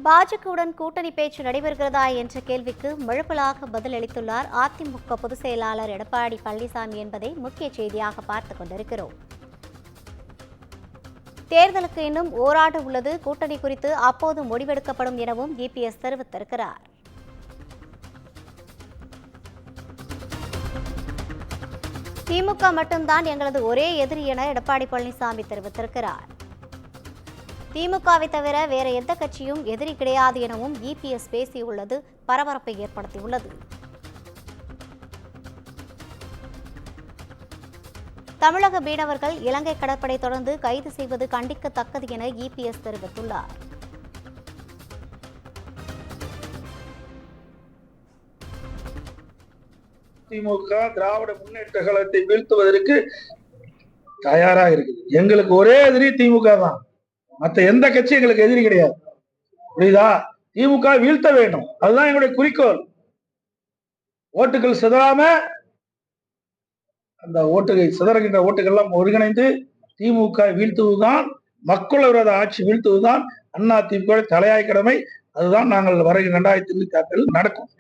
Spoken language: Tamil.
பாஜகவுடன் கூட்டணி பேச்சு நடைபெறுகிறதா என்ற கேள்விக்கு மழுப்பலாக பதிலளித்துள்ளார் அதிமுக பொதுச் செயலாளர் எடப்பாடி பழனிசாமி என்பதை முக்கிய செய்தியாக பார்த்துக் கொண்டிருக்கிறோம். தேர்தலுக்கு இன்னும் ஓராண்டு உள்ளது. கூட்டணி குறித்து அப்போது முடிவெடுக்கப்படும் எனவும் இபிஎஸ் தெரிவித்திருக்கிறார். திமுக மட்டும்தான் எங்களது ஒரே எதிரி என எடப்பாடி பழனிசாமி தெரிவித்திருக்கிறார். திமுகவை தவிர வேற எந்த கட்சியும் எதிரி கிடையாது எனவும் இபிஎஸ் பேசியுள்ளது பரபரப்பை ஏற்படுத்தியுள்ளது. தமிழக மீனவர்கள் இலங்கை கடற்படை தொடர்ந்து கைது செய்வது கண்டிக்கத்தக்கது என இபிஎஸ் தெரிவித்துள்ளார். திமுக திராவிட முன்னேற்ற கழகத்தை வீழ்த்துவதற்கு தயாராக இருக்குது. எங்களுக்கு ஒரே எதிரி திமுக தான். மற்ற எந்த கட்சி எங்களுக்கு எதிரி கிடையாது. புரியுதா? திமுக வீழ்த்த வேண்டும், அதுதான் எங்களுடைய குறிக்கோள். ஓட்டுகள் சிதறாம அந்த சிதறுகின்ற ஓட்டுகள் எல்லாம் ஒருங்கிணைந்து திமுக வீழ்த்துவதுதான், மக்கள் விரோத ஆட்சி வீழ்த்துவதுதான் அண்ணா திமுக தலையாய கடமை. அதுதான் நாங்கள் வருகிற 2026 நடக்கும்.